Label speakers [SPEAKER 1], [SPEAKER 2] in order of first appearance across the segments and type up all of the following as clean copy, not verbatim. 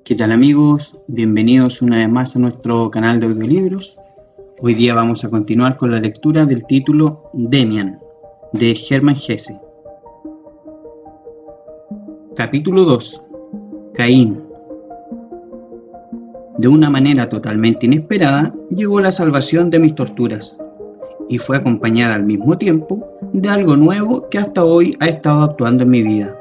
[SPEAKER 1] ¿Qué tal amigos? Bienvenidos una vez más a nuestro canal de audiolibros. Hoy día vamos a continuar con la lectura del título Demian, de Hermann Hesse. Capítulo 2. Caín. De una manera totalmente inesperada, llegó la salvación de mis torturas, y fue acompañada al mismo tiempo de algo nuevo que hasta hoy ha estado actuando en mi vida.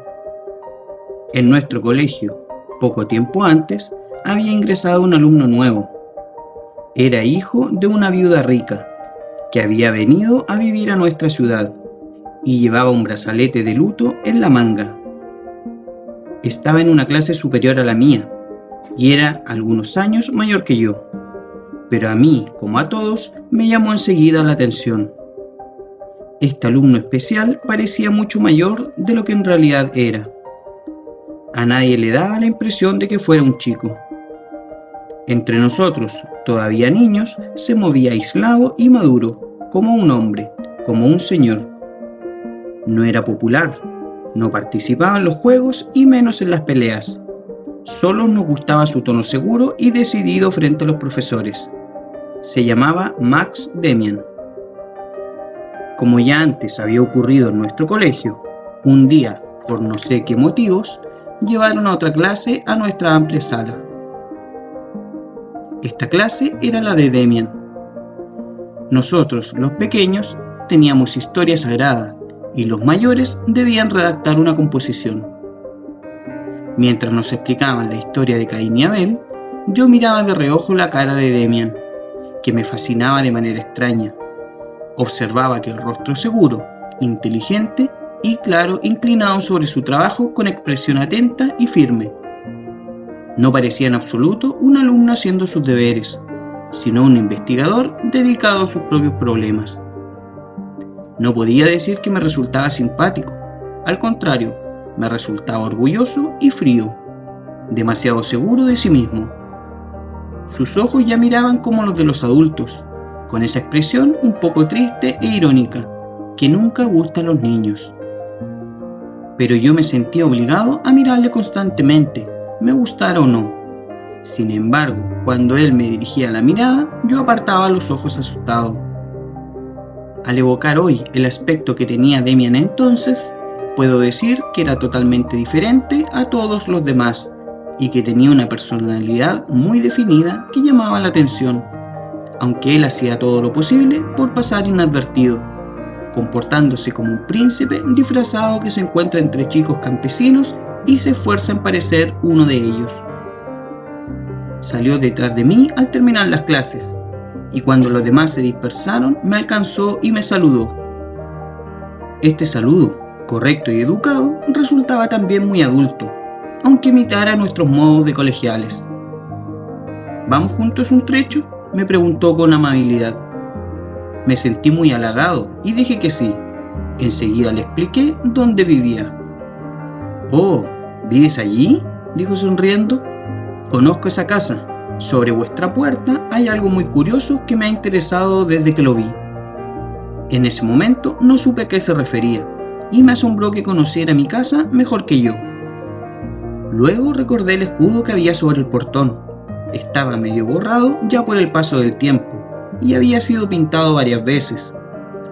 [SPEAKER 1] En nuestro colegio, poco tiempo antes, había ingresado un alumno nuevo. Era hijo de una viuda rica, que había venido a vivir a nuestra ciudad, y llevaba un brazalete de luto en la manga. Estaba en una clase superior a la mía, y era algunos años mayor que yo, pero a mí, como a todos, me llamó enseguida la atención. Este alumno especial parecía mucho mayor de lo que en realidad era. A nadie le daba la impresión de que fuera un chico. Entre nosotros, todavía niños, se movía aislado y maduro, como un hombre, como un señor. No era popular, no participaba en los juegos y menos en las peleas. Solo nos gustaba su tono seguro y decidido frente a los profesores. Se llamaba Max Demian. Como ya antes había ocurrido en nuestro colegio, un día, por no sé qué motivos, llevaron a otra clase a nuestra amplia sala. Esta clase era la de Demian. Nosotros, los pequeños, teníamos historia sagrada y los mayores debían redactar una composición. Mientras nos explicaban la historia de Caín y Abel, yo miraba de reojo la cara de Demian, que me fascinaba de manera extraña. Observaba aquel rostro seguro, inteligente y claro, inclinado sobre su trabajo con expresión atenta y firme. No parecía en absoluto un alumno haciendo sus deberes, sino un investigador dedicado a sus propios problemas. No podía decir que me resultaba simpático, al contrario, me resultaba orgulloso y frío, demasiado seguro de sí mismo. Sus ojos ya miraban como los de los adultos, con esa expresión un poco triste e irónica, que nunca gusta a los niños. Pero yo me sentía obligado a mirarle constantemente, me gustara o no. Sin embargo, cuando él me dirigía la mirada, yo apartaba los ojos asustado. Al evocar hoy el aspecto que tenía Demian entonces, puedo decir que era totalmente diferente a todos los demás y que tenía una personalidad muy definida que llamaba la atención, aunque él hacía todo lo posible por pasar inadvertido, comportándose como un príncipe disfrazado que se encuentra entre chicos campesinos y se esfuerza en parecer uno de ellos. Salió detrás de mí al terminar las clases, y cuando los demás se dispersaron, me alcanzó y me saludó. Este saludo, correcto y educado, resultaba también muy adulto, aunque imitara nuestros modos de colegiales. ¿Vamos juntos un trecho?, me preguntó con amabilidad. Me sentí muy halagado y dije que sí. Enseguida le expliqué dónde vivía. «Oh, ¿vives allí?», dijo sonriendo. «Conozco esa casa. Sobre vuestra puerta hay algo muy curioso que me ha interesado desde que lo vi». En ese momento no supe a qué se refería, y me asombró que conociera mi casa mejor que yo. Luego recordé el escudo que había sobre el portón. Estaba medio borrado ya por el paso del tiempo, y había sido pintado varias veces.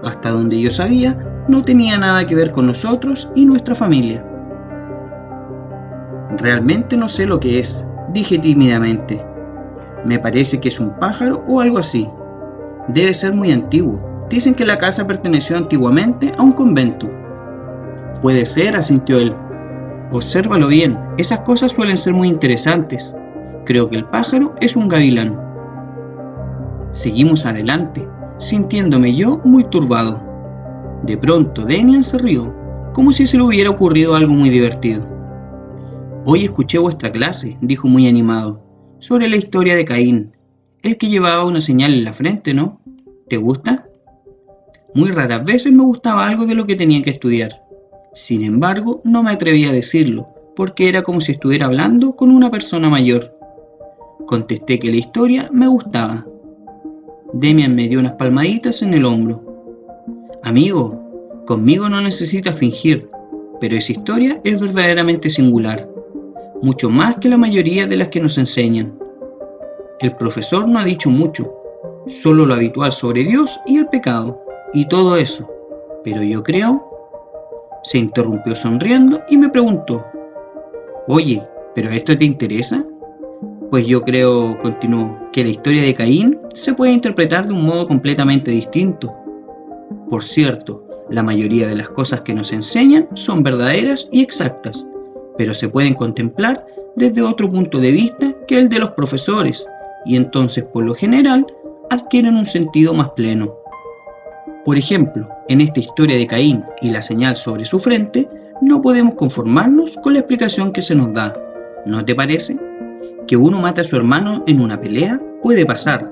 [SPEAKER 1] Hasta donde yo sabía, no tenía nada que ver con nosotros y nuestra familia. «Realmente no sé lo que es», dije tímidamente. «Me parece que es un pájaro o algo así. Debe ser muy antiguo. Dicen que la casa perteneció antiguamente a un convento». «Puede ser», asintió él. «Obsérvalo bien, esas cosas suelen ser muy interesantes. Creo que el pájaro es un gavilán». Seguimos adelante, sintiéndome yo muy turbado. De pronto Demian se rió, como si se le hubiera ocurrido algo muy divertido. «Hoy escuché vuestra clase», dijo muy animado, «sobre la historia de Caín, el que llevaba una señal en la frente, ¿no? ¿Te gusta?». Muy raras veces me gustaba algo de lo que tenía que estudiar. Sin embargo, no me atreví a decirlo, porque era como si estuviera hablando con una persona mayor. Contesté que la historia me gustaba. Demian me dio unas palmaditas en el hombro. «Amigo, conmigo no necesitas fingir, pero esa historia es verdaderamente singular. mucho más que la mayoría de las que nos enseñan. El profesor no ha dicho mucho, solo lo habitual sobre Dios y el pecado, y todo eso. Pero yo creo... Se interrumpió sonriendo y me preguntó: «Oye, ¿pero esto te interesa?» Pues yo creo, continuó, que la historia de Caín se puede interpretar de un modo completamente distinto. Por cierto, la mayoría de las cosas que nos enseñan son verdaderas y exactas, pero se pueden contemplar desde otro punto de vista que el de los profesores, y entonces por lo general adquieren un sentido más pleno. Por ejemplo, en esta historia de Caín y la señal sobre su frente, no podemos conformarnos con la explicación que se nos da, ¿no te parece? Que uno mate a su hermano en una pelea puede pasar,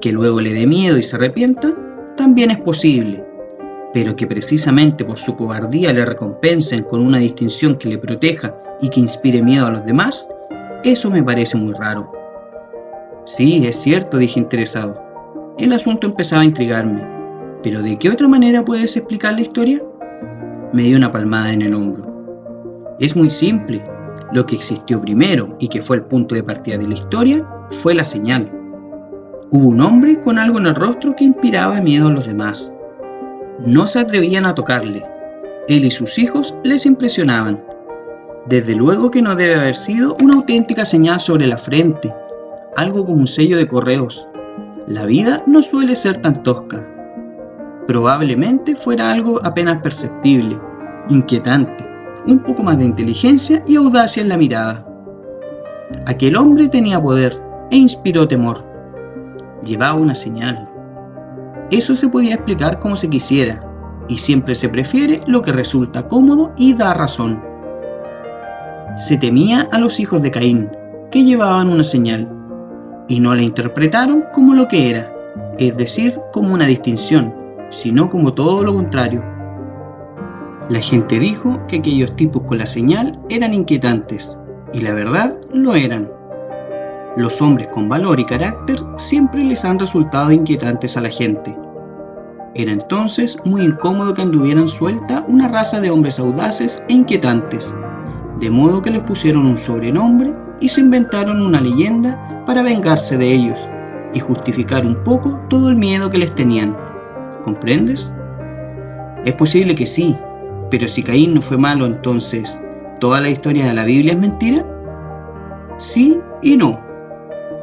[SPEAKER 1] que luego le dé miedo y se arrepienta, también es posible, pero que precisamente por su cobardía le recompensen con una distinción que le proteja y que inspire miedo a los demás, eso me parece muy raro. Sí, es cierto, dije interesado. El asunto empezaba a intrigarme. ¿Pero de qué otra manera puedes explicar la historia? Me dio una palmada en el hombro. Es muy simple. Lo que existió primero y que fue el punto de partida de la historia fue la señal. Hubo un hombre con algo en el rostro que inspiraba miedo a los demás. No se atrevían a tocarle. Él y sus hijos les impresionaban. Desde luego que no debe haber sido una auténtica señal sobre la frente, algo como un sello de correos. La vida no suele ser tan tosca. Probablemente fuera algo apenas perceptible, inquietante, un poco más de inteligencia y audacia en la mirada. Aquel hombre tenía poder e inspiró temor. Llevaba una señal. Eso se podía explicar como se quisiera, y siempre se prefiere lo que resulta cómodo y da razón. Se temía a los hijos de Caín, que llevaban una señal, y no la interpretaron como lo que era, es decir, como una distinción, sino como todo lo contrario. La gente dijo que aquellos tipos con la señal eran inquietantes, y la verdad lo eran. Los hombres con valor y carácter siempre les han resultado inquietantes a la gente. Era entonces muy incómodo que anduvieran suelta una raza de hombres audaces e inquietantes, de modo que les pusieron un sobrenombre y se inventaron una leyenda para vengarse de ellos y justificar un poco todo el miedo que les tenían. ¿Comprendes? Es posible que sí, pero si Caín no fue malo, entonces, ¿toda la historia de la Biblia es mentira? Sí y no.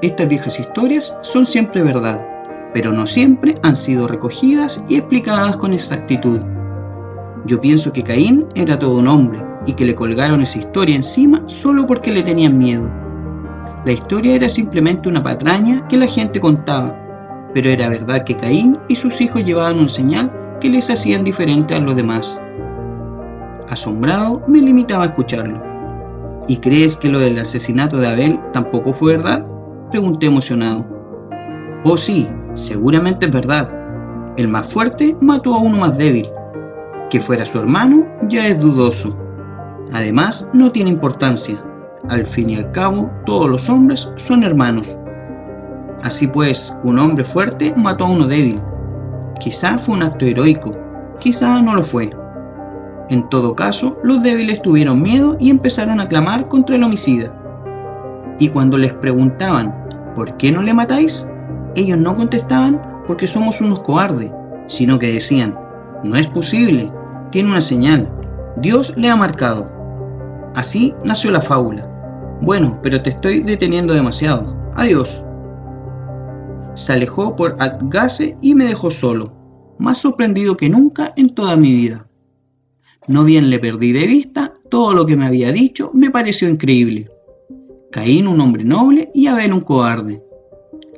[SPEAKER 1] Estas viejas historias son siempre verdad, pero no siempre han sido recogidas y explicadas con exactitud. Yo pienso que Caín era todo un hombre y que le colgaron esa historia encima solo porque le tenían miedo. La historia era simplemente una patraña que la gente contaba, pero era verdad que Caín y sus hijos llevaban una señal que les hacían diferentes a los demás. Asombrado, me limitaba a escucharlo. ¿Y crees que lo del asesinato de Abel tampoco fue verdad?, pregunté emocionado. Oh sí, seguramente es verdad. El más fuerte mató a uno más débil. Que fuera su hermano ya es dudoso. Además, no tiene importancia. Al fin y al cabo, todos los hombres son hermanos. Así pues, un hombre fuerte mató a uno débil. Quizá fue un acto heroico, quizá no lo fue. En todo caso, los débiles tuvieron miedo y empezaron a clamar contra el homicida. Y cuando les preguntaban, ¿por qué no le matáis?, ellos no contestaban porque somos unos cobardes, sino que decían, no es posible, tiene una señal, Dios le ha marcado. Así nació la fábula. Bueno, pero te estoy deteniendo demasiado. Adiós. Se alejó por Altgasse y me dejó solo, más sorprendido que nunca en toda mi vida. No bien le perdí de vista, todo lo que me había dicho me pareció increíble. Caín un hombre noble y Abel un cobarde.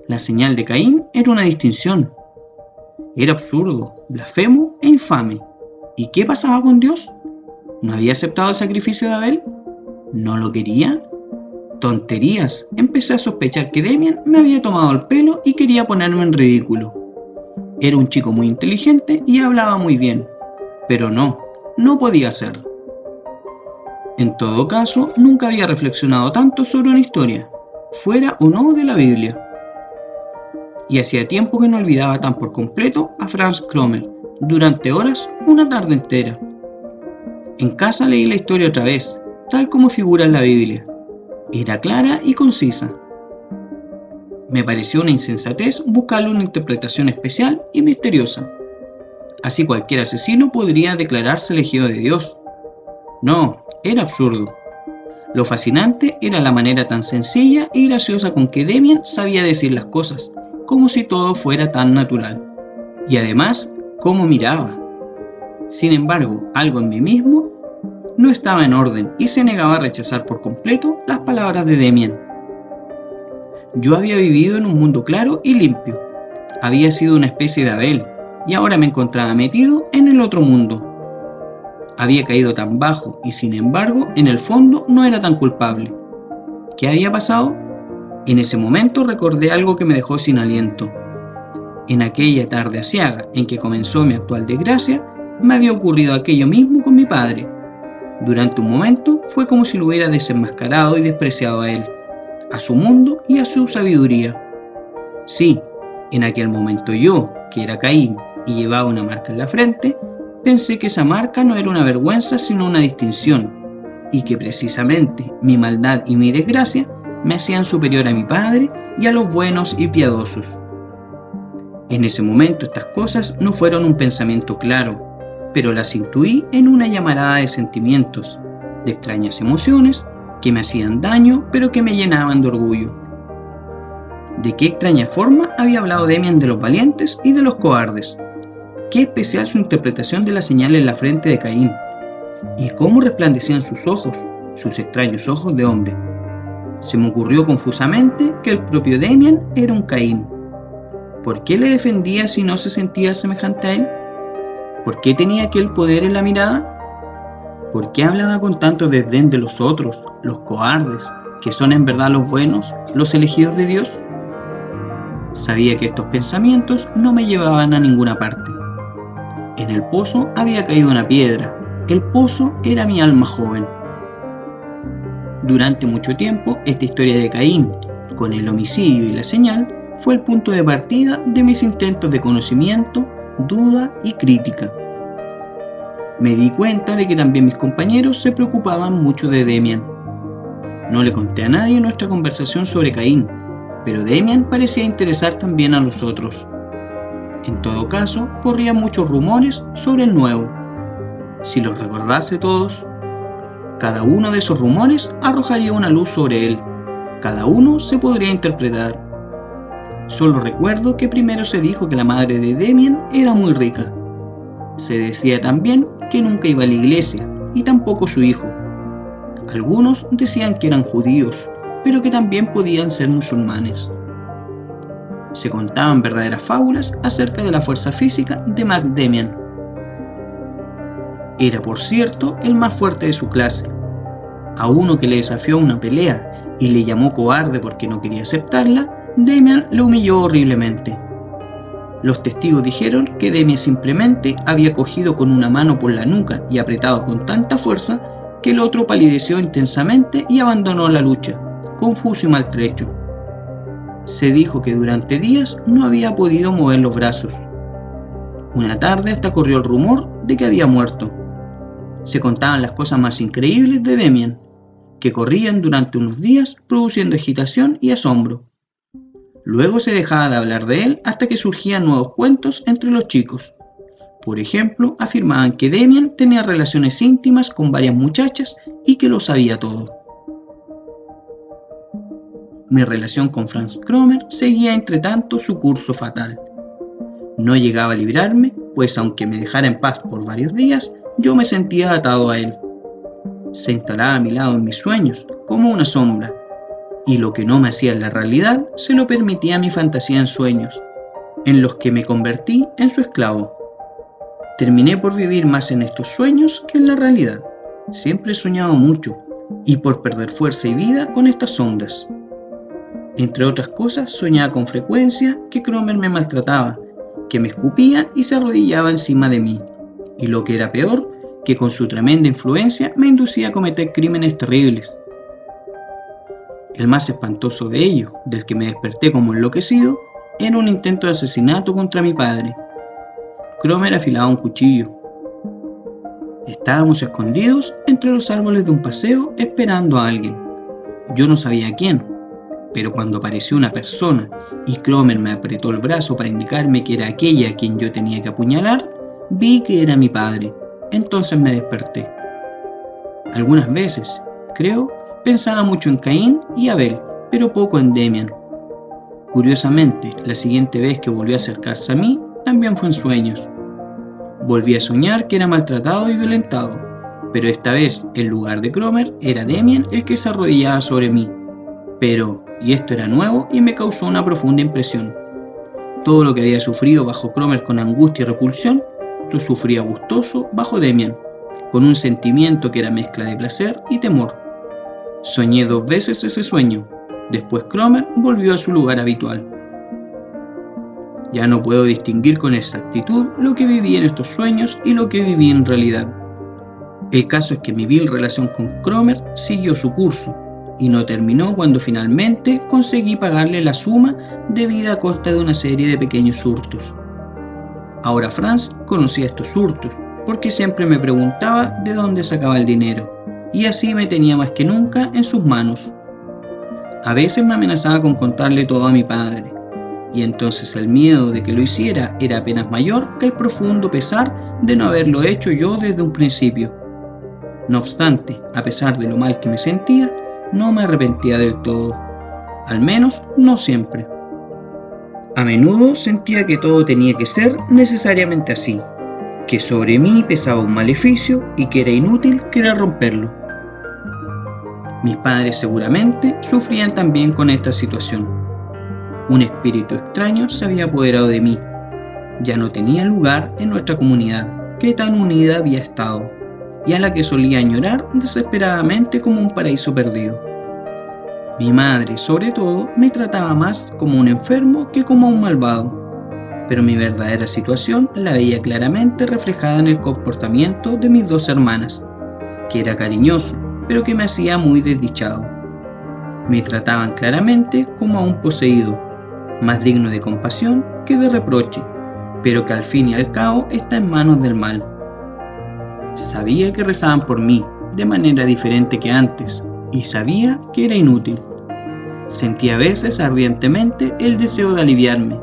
[SPEAKER 1] La señal de Caín era una distinción. Era absurdo, blasfemo e infame. ¿Y qué pasaba con Dios? ¿No había aceptado el sacrificio de Abel? ¿No lo quería? Tonterías. Empecé a sospechar que Demian me había tomado el pelo y quería ponerme en ridículo. Era un chico muy inteligente y hablaba muy bien, pero no podía ser. En todo caso, nunca había reflexionado tanto sobre una historia, fuera o no de la Biblia. Y hacía tiempo que no olvidaba tan por completo a Franz Krommer, durante horas, una tarde entera. En casa leí la historia otra vez, tal como figura en la Biblia. Era clara y concisa. Me pareció una insensatez buscarle una interpretación especial y misteriosa. Así cualquier asesino podría declararse elegido de Dios. No, era absurdo. Lo fascinante era la manera tan sencilla y graciosa con que Demian sabía decir las cosas, como si todo fuera tan natural. Y además, cómo miraba. Sin embargo, algo en mí mismo no estaba en orden y se negaba a rechazar por completo las palabras de Demian. Yo había vivido en un mundo claro y limpio. Había sido una especie de Abel y ahora me encontraba metido en el otro mundo. Había caído tan bajo y sin embargo, en el fondo no era tan culpable. ¿Qué había pasado? En ese momento recordé algo que me dejó sin aliento. En aquella tarde aciaga en que comenzó mi actual desgracia, me había ocurrido aquello mismo con mi padre. Durante un momento fue como si lo hubiera desenmascarado y despreciado a él, a su mundo y a su sabiduría. Sí, en aquel momento yo, que era Caín y llevaba una marca en la frente, pensé que esa marca no era una vergüenza sino una distinción, y que precisamente mi maldad y mi desgracia me hacían superior a mi padre y a los buenos y piadosos. En ese momento estas cosas no fueron un pensamiento claro, pero las intuí en una llamarada de sentimientos, de extrañas emociones que me hacían daño pero que me llenaban de orgullo. ¿De qué extraña forma había hablado Demian de los valientes y de los cobardes? Qué especial su interpretación de la señal en la frente de Caín, y cómo resplandecían sus ojos, sus extraños ojos de hombre. Se me ocurrió confusamente que el propio Demian era un Caín. ¿Por qué le defendía si no se sentía semejante a él? ¿Por qué tenía aquel poder en la mirada? ¿Por qué hablaba con tanto desdén de los otros, los cobardes, que son en verdad los buenos, los elegidos de Dios? Sabía que estos pensamientos no me llevaban a ninguna parte. En el pozo había caído una piedra. El pozo era mi alma joven. Durante mucho tiempo, esta historia de Caín, con el homicidio y la señal, fue el punto de partida de mis intentos de conocimiento, duda y crítica. Me di cuenta de que también mis compañeros se preocupaban mucho de Demian. No le conté a nadie nuestra conversación sobre Caín, pero Demian parecía interesar también a los otros. En todo caso, corrían muchos rumores sobre el nuevo. Si los recordase todos, cada uno de esos rumores arrojaría una luz sobre él. Cada uno se podría interpretar. Solo recuerdo que primero se dijo que la madre de Demian era muy rica. Se decía también que nunca iba a la iglesia, y tampoco su hijo. Algunos decían que eran judíos, pero que también podían ser musulmanes. Se contaban verdaderas fábulas acerca de la fuerza física de Mac Demian. Era, por cierto, el más fuerte de su clase. A uno que le desafió a una pelea y le llamó cobarde porque no quería aceptarla, Demian lo humilló horriblemente. Los testigos dijeron que Demian simplemente había cogido con una mano por la nuca y apretado con tanta fuerza que el otro palideció intensamente y abandonó la lucha, confuso y maltrecho. Se dijo que durante días no había podido mover los brazos. Una tarde hasta corrió el rumor de que había muerto. Se contaban las cosas más increíbles de Demian, que corrían durante unos días produciendo agitación y asombro. Luego se dejaba de hablar de él hasta que surgían nuevos cuentos entre los chicos. Por ejemplo, afirmaban que Demian tenía relaciones íntimas con varias muchachas y que lo sabía todo. Mi relación con Franz Kromer seguía entre tanto su curso fatal. No llegaba a librarme, pues aunque me dejara en paz por varios días, yo me sentía atado a él. Se instalaba a mi lado en mis sueños, como una sombra, y lo que no me hacía en la realidad se lo permitía mi fantasía en sueños, en los que me convertí en su esclavo. Terminé por vivir más en estos sueños que en la realidad. Siempre he soñado mucho, y por perder fuerza y vida con estas ondas. Entre otras cosas, soñaba con frecuencia que Kromer me maltrataba, que me escupía y se arrodillaba encima de mí, y lo que era peor, que con su tremenda influencia me inducía a cometer crímenes terribles. El más espantoso de ellos, del que me desperté como enloquecido, era un intento de asesinato contra mi padre. Kromer afilaba un cuchillo. Estábamos escondidos entre los árboles de un paseo esperando a alguien. Yo no sabía quién, pero cuando apareció una persona y Cromer me apretó el brazo para indicarme que era aquella a quien yo tenía que apuñalar, vi que era mi padre. Entonces me desperté. Algunas veces, creo, pensaba mucho en Caín y Abel, pero poco en Demian. Curiosamente, la siguiente vez que volvió a acercarse a mí, también fue en sueños. Volví a soñar que era maltratado y violentado, pero esta vez, en lugar de Cromer, era Demian el que se arrodillaba sobre mí. Pero, y esto era nuevo y me causó una profunda impresión, todo lo que había sufrido bajo Cromer con angustia y repulsión, lo sufría gustoso bajo Demian, con un sentimiento que era mezcla de placer y temor. Soñé 2 veces ese sueño. Después Cromer volvió a su lugar habitual. Ya no puedo distinguir con exactitud lo que viví en estos sueños y lo que viví en realidad. El caso es que mi vil relación con Cromer siguió su curso y no terminó cuando finalmente conseguí pagarle la suma debida a costa de una serie de pequeños hurtos. Ahora Franz conocía estos hurtos porque siempre me preguntaba de dónde sacaba el dinero y así me tenía más que nunca en sus manos. A veces me amenazaba con contarle todo a mi padre, y entonces el miedo de que lo hiciera era apenas mayor que el profundo pesar de no haberlo hecho yo desde un principio. No obstante, a pesar de lo mal que me sentía, no me arrepentía del todo, al menos no siempre. A menudo sentía que todo tenía que ser necesariamente así, que sobre mí pesaba un maleficio y que era inútil querer romperlo. Mis padres seguramente sufrían también con esta situación. Un espíritu extraño se había apoderado de mí. Ya no tenía lugar en nuestra comunidad, que tan unida había estado, y a la que solía añorar desesperadamente como un paraíso perdido. Mi madre, sobre todo, me trataba más como un enfermo que como un malvado, pero mi verdadera situación la veía claramente reflejada en el comportamiento de mis 2 hermanas, que era cariñoso, pero que me hacía muy desdichado. Me trataban claramente como a un poseído, más digno de compasión que de reproche, pero que al fin y al cabo está en manos del mal. Sabía que rezaban por mí, de manera diferente que antes, y sabía que era inútil. Sentía a veces ardientemente el deseo de aliviarme,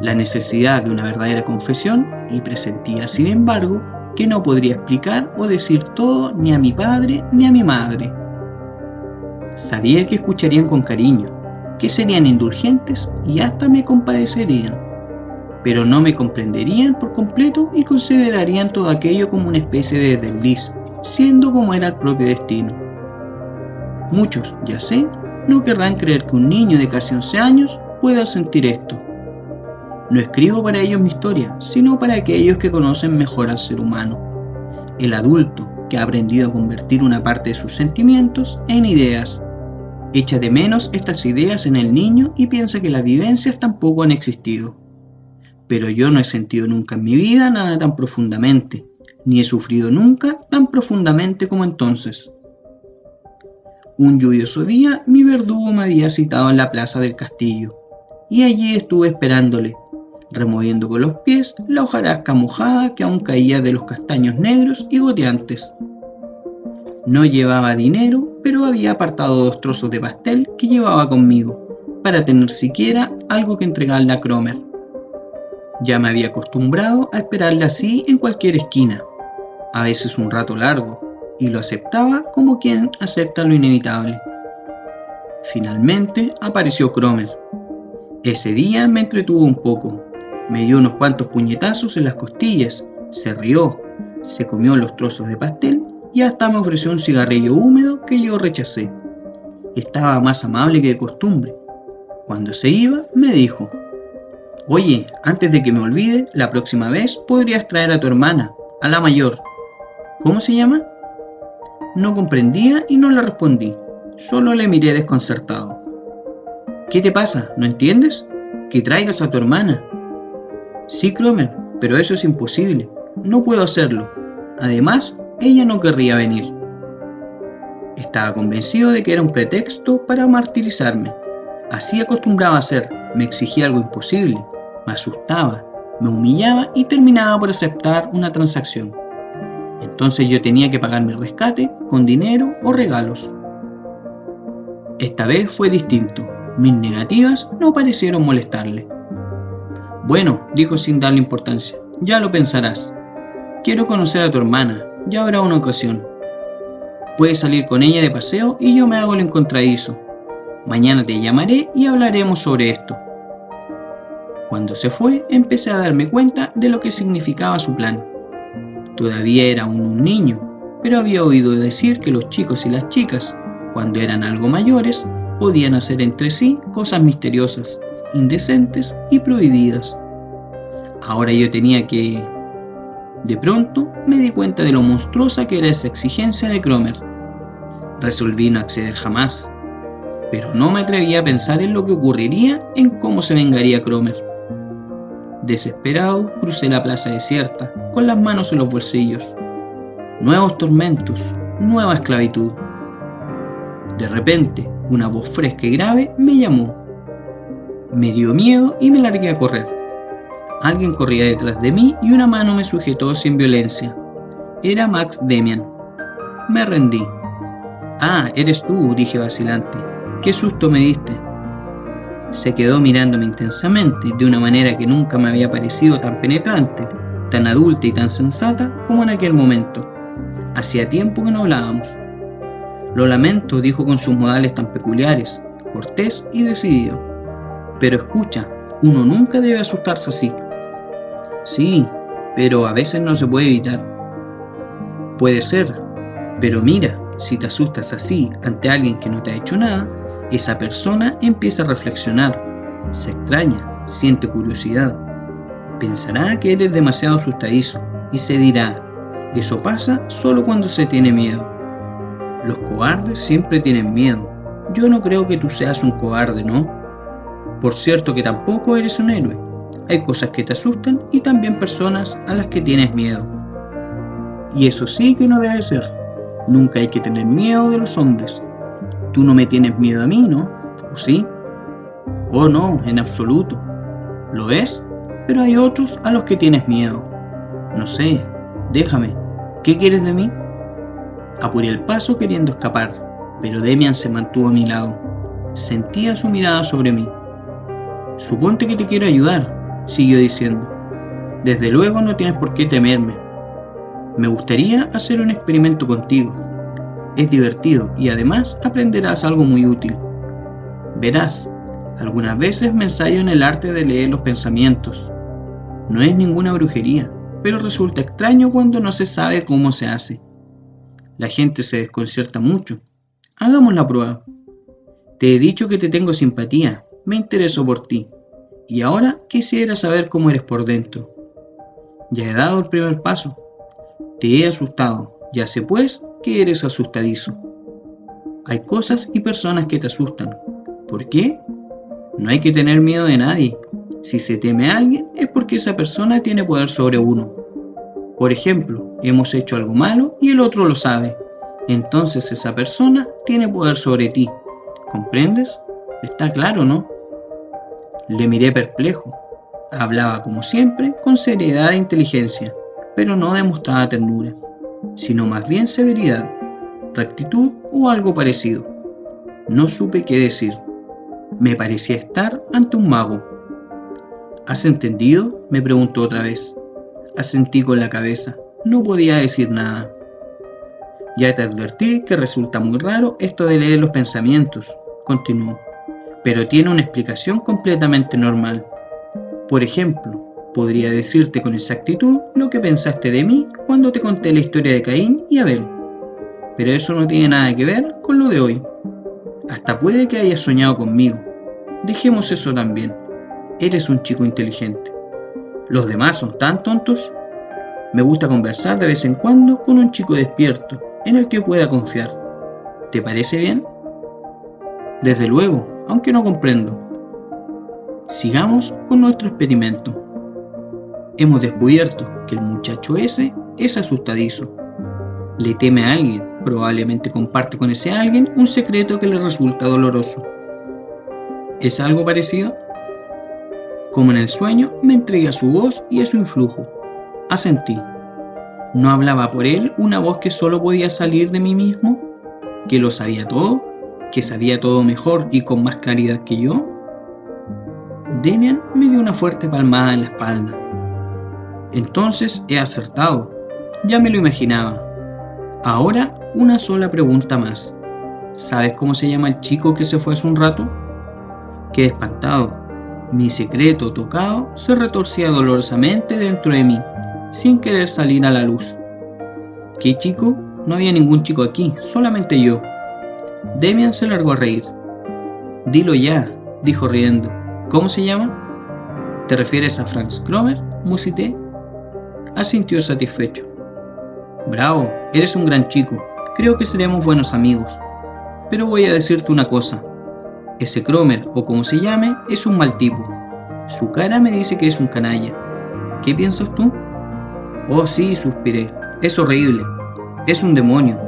[SPEAKER 1] la necesidad de una verdadera confesión, y presentía, sin embargo, que no podría explicar o decir todo ni a mi padre ni a mi madre. Sabía que escucharían con cariño, que serían indulgentes y hasta me compadecerían, pero no me comprenderían por completo y considerarían todo aquello como una especie de desliz, siendo como era el propio destino. Muchos, ya sé, no querrán creer que un niño de casi 11 años pueda sentir esto. No escribo para ellos mi historia, sino para aquellos que conocen mejor al ser humano, el adulto que ha aprendido a convertir una parte de sus sentimientos en ideas. Echa de menos estas ideas en el niño y piensa que las vivencias tampoco han existido. Pero yo no he sentido nunca en mi vida nada tan profundamente, ni he sufrido nunca tan profundamente como entonces. Un lluvioso día mi verdugo me había citado en la plaza del castillo, y allí estuve esperándole, removiendo con los pies la hojarasca mojada que aún caía de los castaños negros y goteantes. No llevaba dinero, pero había apartado 2 trozos de pastel que llevaba conmigo, para tener siquiera algo que entregarle a Cromer. Ya me había acostumbrado a esperarle así en cualquier esquina, a veces un rato largo, y lo aceptaba como quien acepta lo inevitable. Finalmente apareció Cromer. Ese día me entretuvo un poco. Me dio unos cuantos puñetazos en las costillas, se rió, se comió los trozos de pastel y hasta me ofreció un cigarrillo húmedo que yo rechacé. Estaba más amable que de costumbre. Cuando se iba, me dijo: «Oye, antes de que me olvide, la próxima vez podrías traer a tu hermana, a la mayor». «¿Cómo se llama?». No comprendía y no le respondí, solo le miré desconcertado. «¿Qué te pasa? ¿No entiendes? Que traigas a tu hermana». «Sí, Cromer, pero eso es imposible. No puedo hacerlo. Además, ella no querría venir». Estaba convencido de que era un pretexto para martirizarme. Así acostumbraba a ser, me exigía algo imposible, me asustaba, me humillaba y terminaba por aceptar una transacción. Entonces yo tenía que pagar mi rescate con dinero o regalos. Esta vez fue distinto. Mis negativas no parecieron molestarle. Bueno, dijo sin darle importancia, ya lo pensarás. Quiero conocer a tu hermana, ya habrá una ocasión. Puedes salir con ella de paseo y yo me hago el encontradizo. Mañana te llamaré y hablaremos sobre esto. Cuando se fue, empecé a darme cuenta de lo que significaba su plan. Todavía era aún un niño, pero había oído decir que los chicos y las chicas, cuando eran algo mayores, podían hacer entre sí cosas misteriosas, indecentes y prohibidas. Ahora yo tenía que... De pronto me di cuenta de lo monstruosa que era esa exigencia de Cromer. Resolví no acceder jamás, pero no me atreví a pensar en lo que ocurriría, en cómo se vengaría Cromer. Desesperado, crucé la plaza desierta, con las manos en los bolsillos. Nuevos tormentos, nueva esclavitud. De repente, una voz fresca y grave me llamó. Me dio miedo y me largué a correr. Alguien corría detrás de mí y una mano me sujetó sin violencia. Era Max Demian. Me rendí. Ah, eres tú, dije vacilante. Qué susto me diste. Se quedó mirándome intensamente, de una manera que nunca me había parecido tan penetrante, tan adulta y tan sensata como en aquel momento. Hacía tiempo que no hablábamos. Lo lamento, dijo con sus modales tan peculiares, cortés y decidido. Pero escucha, uno nunca debe asustarse así. Sí, pero a veces no se puede evitar. Puede ser, pero mira, si te asustas así ante alguien que no te ha hecho nada, esa persona empieza a reflexionar, se extraña, siente curiosidad. Pensará que eres demasiado asustadizo y se dirá, eso pasa solo cuando se tiene miedo. Los cobardes siempre tienen miedo. Yo no creo que tú seas un cobarde, ¿no? Por cierto que tampoco eres un héroe. Hay cosas que te asustan y también personas a las que tienes miedo. Y eso sí que no debe ser. Nunca hay que tener miedo de los hombres. Tú no me tienes miedo a mí, ¿no? ¿O sí? Oh, no, en absoluto. ¿Lo ves? Pero hay otros a los que tienes miedo. No sé, déjame. ¿Qué quieres de mí? Apuré el paso queriendo escapar, pero Demian se mantuvo a mi lado. Sentía su mirada sobre mí. Suponte que te quiero ayudar, siguió diciendo. Desde luego no tienes por qué temerme. Me gustaría hacer un experimento contigo. Es divertido y además aprenderás algo muy útil. Verás, algunas veces me ensayo en el arte de leer los pensamientos. No es ninguna brujería, pero resulta extraño cuando no se sabe cómo se hace. La gente se desconcierta mucho. Hagamos la prueba. Te he dicho que te tengo simpatía, me intereso por ti, y ahora quisiera saber cómo eres por dentro. Ya he dado el primer paso. Te he asustado, ya sé pues que eres asustadizo. Hay cosas y personas que te asustan. ¿Por qué? No hay que tener miedo de nadie. Si se teme a alguien es porque esa persona tiene poder sobre uno. Por ejemplo, hemos hecho algo malo y el otro lo sabe. Entonces esa persona tiene poder sobre ti. ¿Comprendes? Está claro, ¿no? Le miré perplejo. Hablaba como siempre con seriedad e inteligencia, pero no demostraba ternura, sino más bien severidad, rectitud o algo parecido. No supe qué decir. Me parecía estar ante un mago. ¿Has entendido?, me preguntó otra vez. Asentí con la cabeza. No podía decir nada. Ya te advertí que resulta muy raro esto de leer los pensamientos, continuó, pero tiene una explicación completamente normal. Por ejemplo, podría decirte con exactitud lo que pensaste de mí cuando te conté la historia de Caín y Abel, pero eso no tiene nada que ver con lo de hoy. Hasta puede que hayas soñado conmigo. Dejemos eso también. Eres un chico inteligente. Los demás son tan tontos. Me gusta conversar de vez en cuando con un chico despierto, en el que pueda confiar. ¿Te parece bien? Desde luego, aunque no comprendo. Sigamos con nuestro experimento. Hemos descubierto que el muchacho ese es asustadizo. Le teme a alguien, probablemente comparte con ese alguien un secreto que le resulta doloroso. ¿Es algo parecido? Como en el sueño, me entregué a su voz y a su influjo. Asentí. ¿No hablaba por él una voz que solo podía salir de mí mismo? ¿Que lo sabía todo? ¿Que sabía todo mejor y con más claridad que yo? Damian me dio una fuerte palmada en la espalda. Entonces he acertado. Ya me lo imaginaba. Ahora una sola pregunta más. ¿Sabes cómo se llama el chico que se fue hace un rato? Quedé espantado. Mi secreto tocado se retorcía dolorosamente dentro de mí, sin querer salir a la luz. ¿Qué chico? No había ningún chico aquí, solamente yo. Damian se largó a reír. Dilo ya, dijo riendo. ¿Cómo se llama? ¿Te refieres a Franz Cromer? Musité. Asintió satisfecho. Bravo, eres un gran chico. Creo que seremos buenos amigos. Pero voy a decirte una cosa. Ese Cromer, o como se llame, es un mal tipo. Su cara me dice que es un canalla. ¿Qué piensas tú? Oh sí, suspiré. Es horrible. Es un demonio.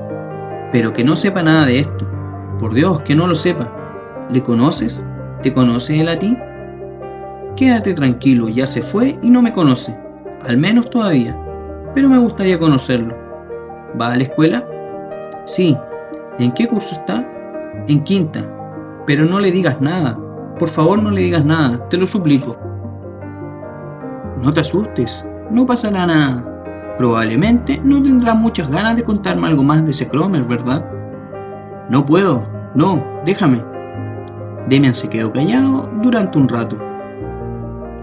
[SPEAKER 1] Pero que no sepa nada de esto. Por Dios, que no lo sepa. ¿Le conoces? ¿Te conoce él a ti? Quédate tranquilo, ya se fue y no me conoce. Al menos todavía. Pero me gustaría conocerlo. ¿Va a la escuela? Sí. ¿En qué curso está? En quinta. Pero no le digas nada. Por favor, no le digas nada. Te lo suplico. No te asustes. No pasará nada. Probablemente no tendrás muchas ganas de contarme algo más de ese Cromer, ¿verdad? No puedo. No, déjame. Damian se quedó callado durante un rato.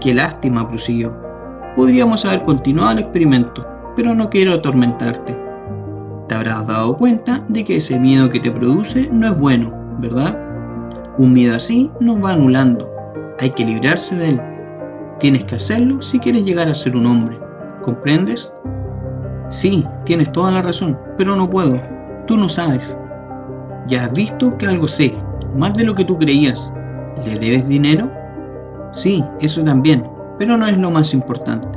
[SPEAKER 1] Qué lástima, prosiguió. Podríamos haber continuado el experimento, pero no quiero atormentarte. Te habrás dado cuenta de que ese miedo que te produce no es bueno, ¿verdad? Un miedo así nos va anulando. Hay que librarse de él. Tienes que hacerlo si quieres llegar a ser un hombre. ¿Comprendes? Sí, tienes toda la razón, pero no puedo. Tú no sabes. Ya has visto que algo sé, más de lo que tú creías. ¿Le debes dinero? Sí, eso también, pero no es lo más importante.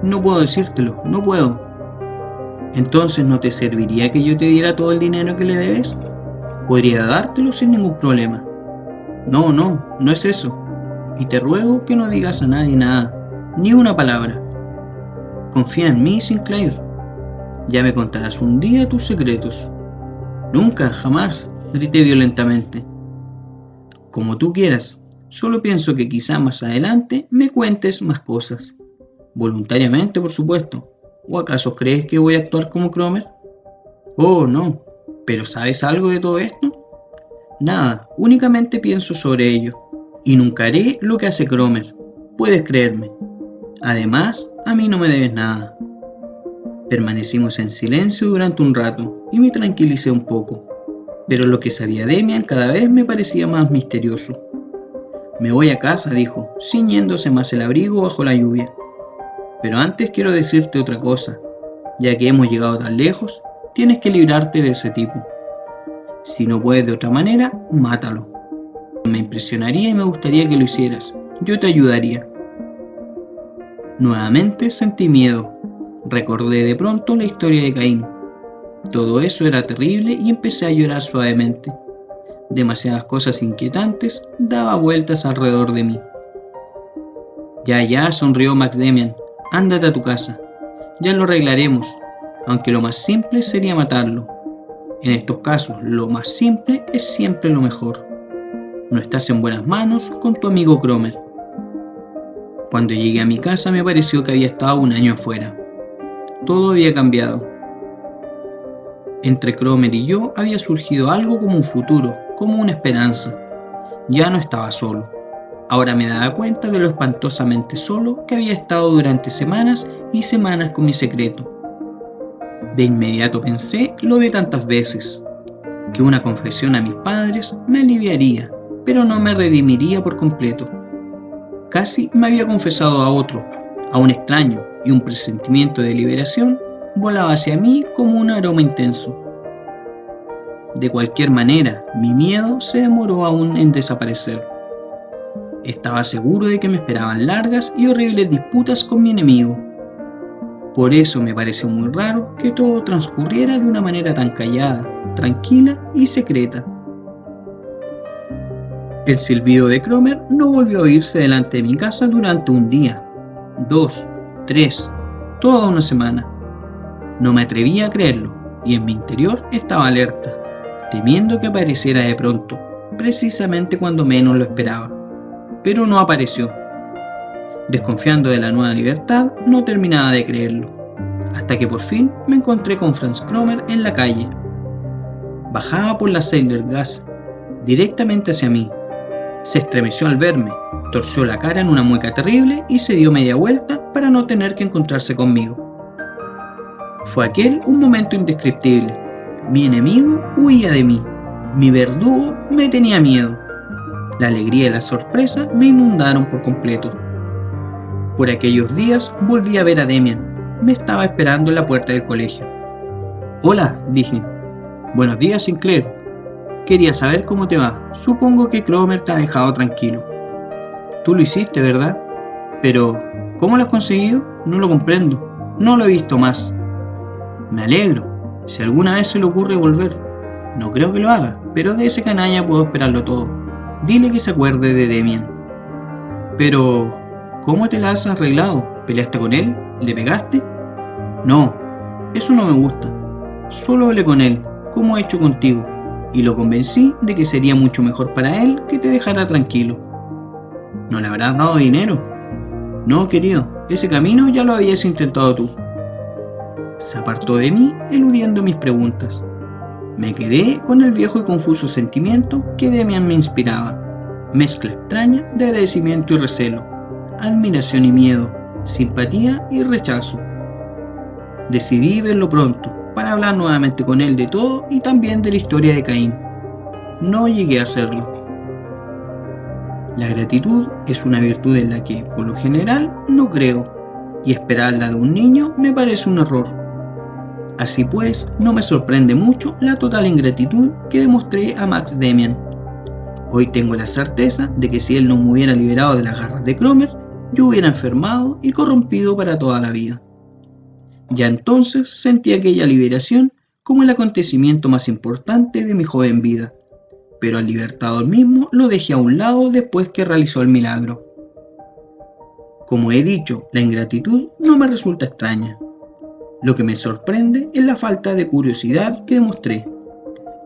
[SPEAKER 1] No puedo decírtelo, no puedo. Entonces, ¿no te serviría que yo te diera todo el dinero que le debes? Podría dártelo sin ningún problema. No, no es eso. Y te ruego que no digas a nadie nada, ni una palabra. Confía en mí, Sinclair. Ya me contarás un día tus secretos. Nunca, jamás, grité violentamente. Como tú quieras, solo pienso que quizá más adelante me cuentes más cosas. Voluntariamente, por supuesto. ¿O acaso crees que voy a actuar como Cromer? Oh, no. ¿Pero sabes algo de todo esto? Nada, únicamente pienso sobre ello. Y nunca haré lo que hace Cromer. Puedes creerme. Además, a mí no me debes nada. Permanecimos en silencio durante un rato y me tranquilicé un poco. Pero lo que sabía Damian cada vez me parecía más misterioso. Me voy a casa, dijo, ciñéndose más el abrigo bajo la lluvia. Pero antes quiero decirte otra cosa. Ya que hemos llegado tan lejos, tienes que librarte de ese tipo. Si no puedes de otra manera, mátalo. Me impresionaría y me gustaría que lo hicieras. Yo te ayudaría. Nuevamente sentí miedo. Recordé de pronto la historia de Caín. Todo eso era terrible y empecé a llorar suavemente. Demasiadas cosas inquietantes daban vueltas alrededor de mí. Ya, sonrió Max Damian. Ándate a tu casa. Ya lo arreglaremos, aunque lo más simple sería matarlo. En estos casos, lo más simple es siempre lo mejor. No estás en buenas manos con tu amigo Cromer. Cuando llegué a mi casa me pareció que había estado un año afuera. Todo había cambiado. Entre Cromer y yo había surgido algo como un futuro, como una esperanza. Ya no estaba solo. Ahora me daba cuenta de lo espantosamente solo que había estado durante semanas y semanas con mi secreto. De inmediato pensé lo de tantas veces, que una confesión a mis padres me aliviaría, pero no me redimiría por completo. Casi me había confesado a otro, a un extraño, y un presentimiento de liberación volaba hacia mí como un aroma intenso. De cualquier manera, mi miedo se demoró aún en desaparecer. Estaba seguro de que me esperaban largas y horribles disputas con mi enemigo. Por eso me pareció muy raro que todo transcurriera de una manera tan callada, tranquila y secreta. El silbido de Cromer no volvió a oírse delante de mi casa durante un día, 2, 3, toda una semana. No me atrevía a creerlo y en mi interior estaba alerta, temiendo que apareciera de pronto, precisamente cuando menos lo esperaba, pero no apareció. Desconfiando de la nueva libertad, no terminaba de creerlo, hasta que por fin me encontré con Franz Cromer en la calle. Bajaba por la Seilergasse directamente hacia mí. Se estremeció al verme, torció la cara en una mueca terrible y se dio media vuelta para no tener que encontrarse conmigo. Fue aquel un momento indescriptible. Mi enemigo huía de mí. Mi verdugo me tenía miedo. La alegría y la sorpresa me inundaron por completo. Por aquellos días volví a ver a Demian. Me estaba esperando en la puerta del colegio. «Hola», dije. «Buenos días, Sinclair. Quería saber cómo te va. Supongo que Cromer te ha dejado tranquilo». «Tú lo hiciste, ¿verdad? Pero, ¿cómo lo has conseguido? No lo comprendo. No lo he visto más». «Me alegro. Si alguna vez se le ocurre volver. No creo que lo haga, pero de ese canalla puedo esperarlo todo. Dile que se acuerde de Demian». «Pero, ¿cómo te la has arreglado? ¿Peleaste con él? ¿Le pegaste?» «No, eso no me gusta. Solo hablé con él, como he hecho contigo, y lo convencí de que sería mucho mejor para él que te dejara tranquilo». «¿No le habrás dado dinero?» «No, querido, ese camino ya lo habías intentado tú». Se apartó de mí, eludiendo mis preguntas. Me quedé con el viejo y confuso sentimiento que Demian me inspiraba, mezcla extraña de agradecimiento y recelo, admiración y miedo, simpatía y rechazo. Decidí verlo pronto, para hablar nuevamente con él de todo y también de la historia de Caín. No llegué a hacerlo. La gratitud es una virtud en la que, por lo general, no creo, y esperarla de un niño me parece un error. Así pues, no me sorprende mucho la total ingratitud que demostré a Max Demian. Hoy tengo la certeza de que si él no me hubiera liberado de las garras de Cromer, yo hubiera enfermado y corrompido para toda la vida. Ya entonces sentí aquella liberación como el acontecimiento más importante de mi joven vida, pero al libertador mismo lo dejé a un lado después que realizó el milagro. Como he dicho, la ingratitud no me resulta extraña. Lo que me sorprende es la falta de curiosidad que demostré.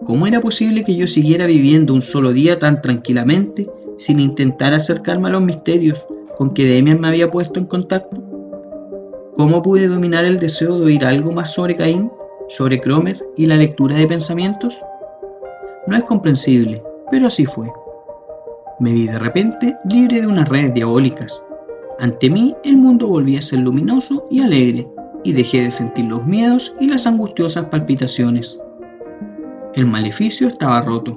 [SPEAKER 1] ¿Cómo era posible que yo siguiera viviendo un solo día tan tranquilamente sin intentar acercarme a los misterios con que Demian me había puesto en contacto? ¿Cómo pude dominar el deseo de oír algo más sobre Caín, sobre Cromer y la lectura de pensamientos? No es comprensible, pero así fue. Me vi de repente libre de unas redes diabólicas. Ante mí el mundo volvía a ser luminoso y alegre, y dejé de sentir los miedos y las angustiosas palpitaciones. El maleficio estaba roto.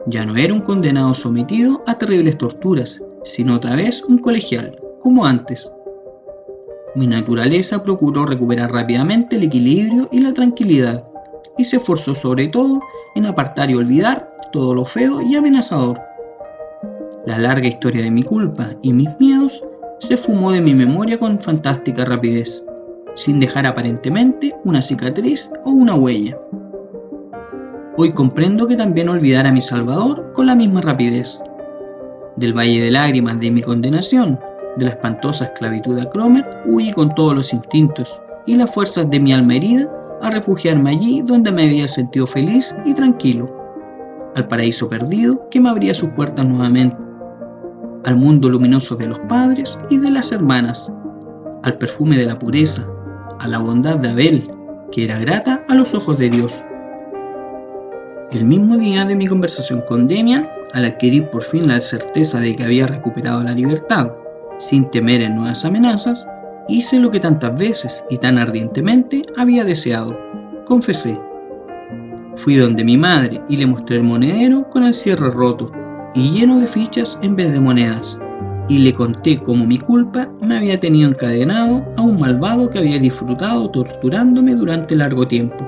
[SPEAKER 1] Ya no era un condenado sometido a terribles torturas, sino otra vez un colegial, como antes. Mi naturaleza procuró recuperar rápidamente el equilibrio y la tranquilidad, y se esforzó sobre todo en apartar y olvidar todo lo feo y amenazador. La larga historia de mi culpa y mis miedos se fumó de mi memoria con fantástica rapidez, sin dejar aparentemente una cicatriz o una huella. Hoy comprendo que también olvidara a mi Salvador con la misma rapidez. Del valle de lágrimas de mi condenación, de la espantosa esclavitud a Cromer, huí con todos los instintos y las fuerzas de mi alma herida a refugiarme allí donde me había sentido feliz y tranquilo, al paraíso perdido que me abría sus puertas nuevamente, al mundo luminoso de los padres y de las hermanas, al perfume de la pureza, a la bondad de Abel, que era grata a los ojos de Dios. El mismo día de mi conversación con Demian, al adquirir por fin la certeza de que había recuperado la libertad, sin temer en nuevas amenazas, hice lo que tantas veces y tan ardientemente había deseado. Confesé. Fui donde mi madre y le mostré el monedero con el cierre roto y lleno de fichas en vez de monedas, y le conté cómo mi culpa me había tenido encadenado a un malvado que había disfrutado torturándome durante largo tiempo.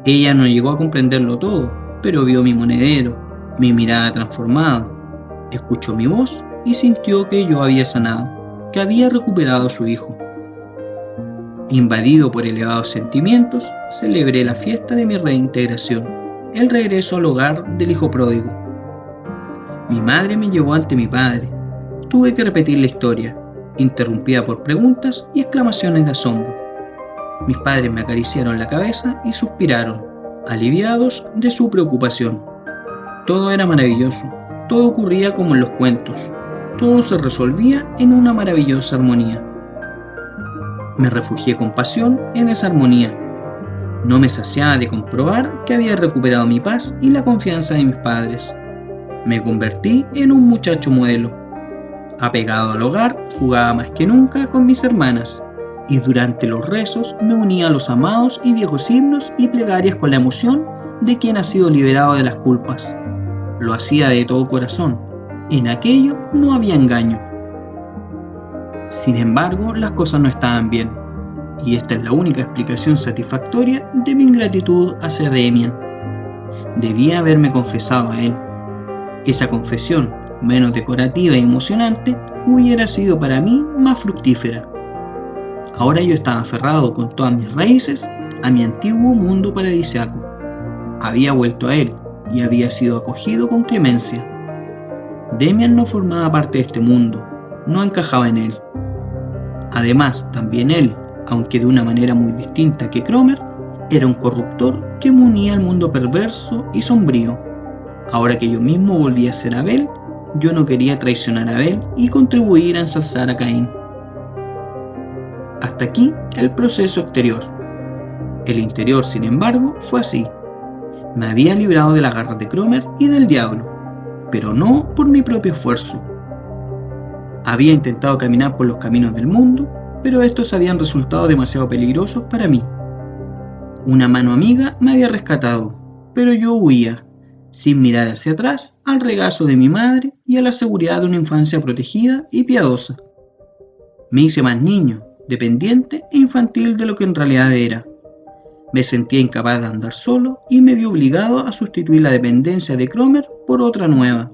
[SPEAKER 1] Ella no llegó a comprenderlo todo, pero vio mi monedero, mi mirada transformada, escuchó mi voz y sintió que yo había sanado, que había recuperado a su hijo. Invadido por elevados sentimientos, celebré la fiesta de mi reintegración, el regreso al hogar del hijo pródigo. Mi madre me llevó ante mi padre. Tuve que repetir la historia, interrumpida por preguntas y exclamaciones de asombro. Mis padres me acariciaron la cabeza y suspiraron, aliviados de su preocupación. Todo era maravilloso, todo ocurría como en los cuentos, todo se resolvía en una maravillosa armonía. Me refugié con pasión en esa armonía. No me saciaba de comprobar que había recuperado mi paz y la confianza de mis padres. Me convertí en un muchacho modelo. Apegado al hogar, jugaba más que nunca con mis hermanas, y durante los rezos me unía a los amados y viejos himnos y plegarias con la emoción de quien ha sido liberado de las culpas. Lo hacía de todo corazón. En aquello no había engaño. Sin embargo, las cosas no estaban bien, y esta es la única explicación satisfactoria de mi ingratitud hacia Demian. Debía haberme confesado a él. Esa confesión, menos decorativa y emocionante, hubiera sido para mí más fructífera. Ahora yo estaba aferrado con todas mis raíces a mi antiguo mundo paradisíaco. Había vuelto a él y había sido acogido con clemencia. Demian no formaba parte de este mundo, no encajaba en él. Además, también él, aunque de una manera muy distinta que Cromer, era un corruptor que me unía al mundo perverso y sombrío. Ahora que yo mismo volvía a ser Abel, yo no quería traicionar a Abel y contribuir a ensalzar a Caín. Hasta aquí el proceso exterior. El interior, sin embargo, fue así. Me había librado de las garras de Cromer y del diablo, pero no por mi propio esfuerzo. Había intentado caminar por los caminos del mundo, pero estos habían resultado demasiado peligrosos para mí. Una mano amiga me había rescatado, pero yo huía, sin mirar hacia atrás, al regazo de mi madre y a la seguridad de una infancia protegida y piadosa. Me hice más niño, dependiente e infantil de lo que en realidad era. Me sentía incapaz de andar solo y me vi obligado a sustituir la dependencia de Cromer por otra nueva.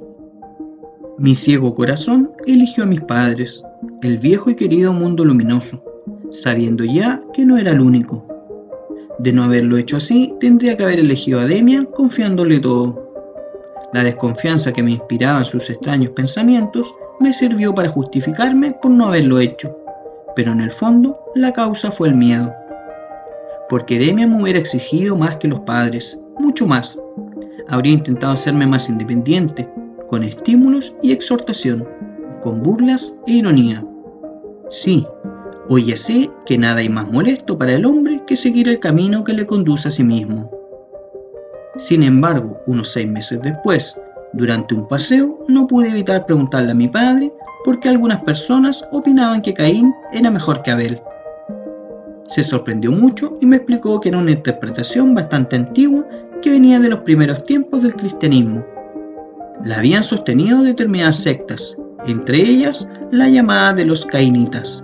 [SPEAKER 1] Mi ciego corazón eligió a mis padres, el viejo y querido mundo luminoso, sabiendo ya que no era el único. De no haberlo hecho así, tendría que haber elegido a Demian confiándole todo. La desconfianza que me inspiraban sus extraños pensamientos me sirvió para justificarme por no haberlo hecho, pero en el fondo la causa fue el miedo. Porque Demian me hubiera exigido más que los padres, mucho más. Habría intentado hacerme más independiente, con estímulos y exhortación, con burlas e ironía. Sí, hoy ya sé que nada hay más molesto para el hombre que seguir el camino que le conduce a sí mismo. Sin embargo, unos 6 meses después, durante un paseo, no pude evitar preguntarle a mi padre por qué algunas personas opinaban que Caín era mejor que Abel. Se sorprendió mucho y me explicó que era una interpretación bastante antigua que venía de los primeros tiempos del cristianismo. La habían sostenido determinadas sectas, entre ellas la llamada de los cainitas.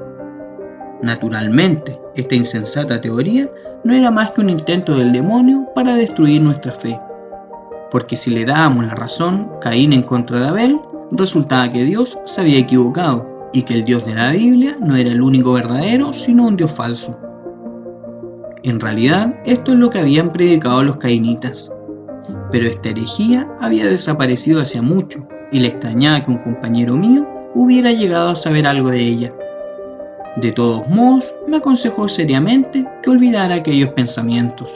[SPEAKER 1] Naturalmente, esta insensata teoría no era más que un intento del demonio para destruir nuestra fe, porque si le dábamos la razón Caín en contra de Abel, resultaba que Dios se había equivocado y que el Dios de la Biblia no era el único verdadero, sino un Dios falso. En realidad, esto es lo que habían predicado los cainitas, pero esta herejía había desaparecido hacía mucho y le extrañaba que un compañero mío hubiera llegado a saber algo de ella. De todos modos, me aconsejó seriamente que olvidara aquellos pensamientos.